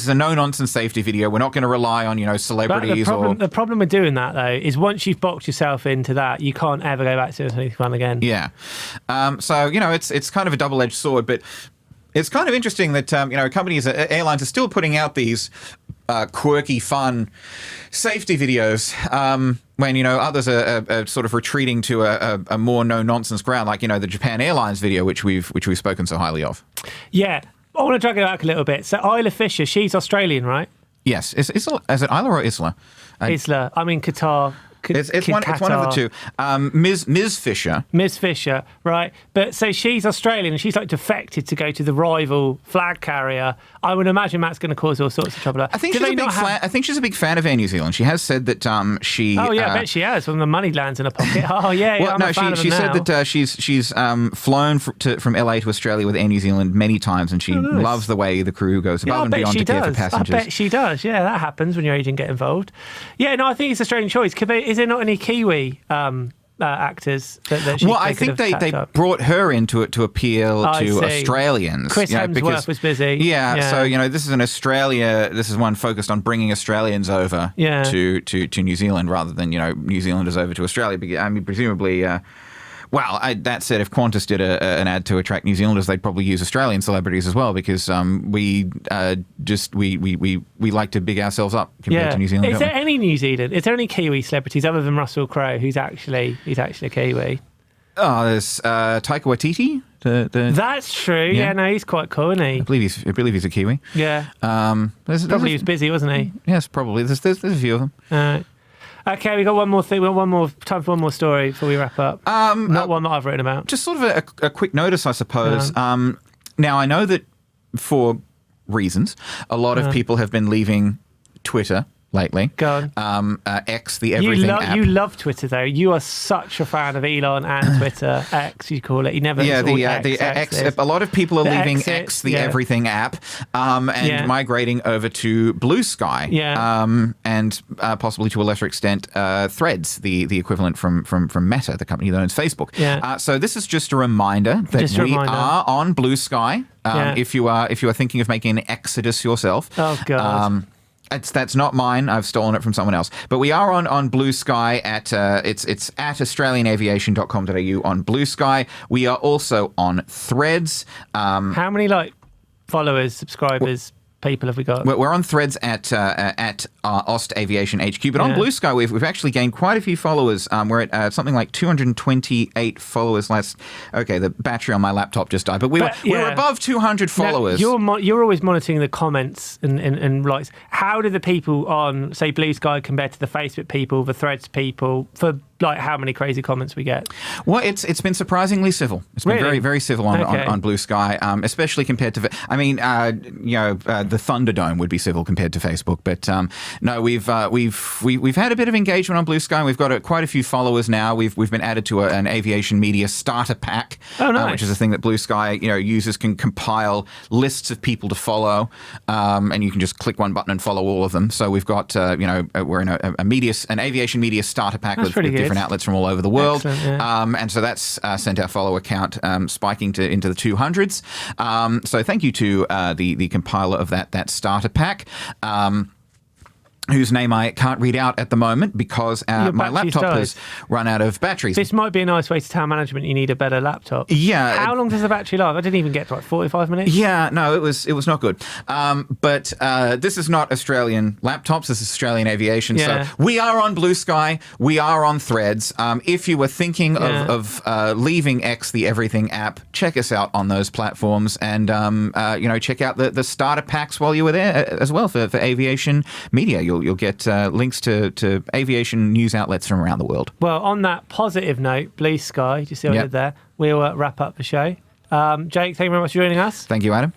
is a no-nonsense safety video. We're not going to rely on, celebrities. The problem with doing that, though, is once you've boxed yourself into that, you can't ever go back to anything fun again. Yeah. So, it's kind of a double-edged sword, but it's kind of interesting that, companies, airlines are still putting out these quirky, fun safety videos when, others are sort of retreating to a more no-nonsense ground, like, the Japan Airlines video, which we've spoken so highly of. Yeah. I want to drag it back a little bit. So Isla Fisher, she's Australian, right? Yes. Is it Isla or Isla? Isla. I mean, Qatar. It's one of the two. Ms. Fisher. Ms. Fisher, right. But so she's Australian and she's like defected to go to the rival flag carrier. I would imagine that's going to cause all sorts of trouble. I think she's a big fan of Air New Zealand. She has said that she... Oh, yeah, I bet she has, when the money lands in her pocket. Oh, yeah, well, no, she said that she's flown from LA to Australia with Air New Zealand many times, and she loves the way the crew goes above and beyond to care for passengers. I bet she does. Yeah, that happens when your agent get involved. Yeah, no, I think it's a strange choice. Is there not any Kiwi actors that she I think they brought her into it to appeal to Australians. Chris Hemsworth was busy. Yeah, so this is this is one focused on bringing Australians over to New Zealand rather than New Zealanders over to Australia. I mean, presumably. That said, if Qantas did an ad to attract New Zealanders, they'd probably use Australian celebrities as well, because we like to big ourselves up compared to New Zealand. Is there any Kiwi celebrities other than Russell Crowe who's actually a Kiwi? There's Taika Waititi. That's true. Yeah, no, he's quite cool, isn't he? I believe he's a Kiwi. Yeah. Probably he was busy, wasn't he? Yes, probably. There's a few of them. Okay, we got one more thing. We got time for one more story before we wrap up. Not one that I've written about. Just sort of a quick notice, I suppose. Now, I know that for reasons, a lot of people have been leaving Twitter lately. Go on. X, the everything app. You love Twitter, though. You are such a fan of Elon and Twitter. X, you call it. You never. Yeah, the X. A lot of people are leaving X, the everything app, and migrating over to Blue Sky. Yeah. And possibly to a lesser extent, Threads, the equivalent from Meta, the company that owns Facebook. Yeah. So this is just a reminder that we are on Blue Sky. If you are thinking of making an exodus yourself. Oh God. That's not mine. I've stolen it from someone else. But we are on Blue Sky at it's at australianaviation.com.au on Blue Sky. We are also on Threads. How many followers, subscribers, people have we got? We're on Threads at Ost Aviation HQ, but on Blue Sky we've actually gained quite a few followers. We're at something like 228 followers. Okay, the battery on my laptop just died, but we were above 200 followers. Now, you're always monitoring the comments and likes. How do the people on, say, Blue Sky compare to the Facebook people, the Threads people, for how many crazy comments we get? Well, it's been surprisingly civil. It's been very, very civil on Blue Sky, especially compared to. I mean, the Thunderdome would be civil compared to Facebook, but no, we've had a bit of engagement on Blue Sky. We've got quite a few followers now. We've been added to an aviation media starter pack, which is a thing that Blue Sky users can compile lists of people to follow, and you can just click one button and follow all of them. So we've got we're in an aviation media starter pack with different outlets from all over the world. And so that's sent our follower count spiking into the 200s. So thank you to the compiler of that starter pack. Whose name I can't read out at the moment because my laptop has run out of batteries. This might be a nice way to tell management you need a better laptop. Yeah. How long does the battery last? I didn't even get to 45 minutes. Yeah, no, it was not good. But this is not Australian laptops. This is Australian aviation. Yeah. So we are on Blue Sky. We are on Threads. If you were thinking of leaving X, the everything app, check us out on those platforms and check out the starter packs while you were there as well for aviation media. You'll get links to aviation news outlets from around the world. Well, on that positive note, Blue Sky, do you see what I did there? We'll wrap up the show. Jake, thank you very much for joining us. Thank you, Adam.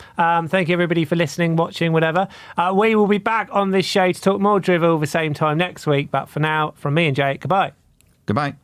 Thank you, everybody, for listening, watching, whatever. We will be back on this show to talk more drivel the same time next week. But for now, from me and Jake, goodbye. Goodbye.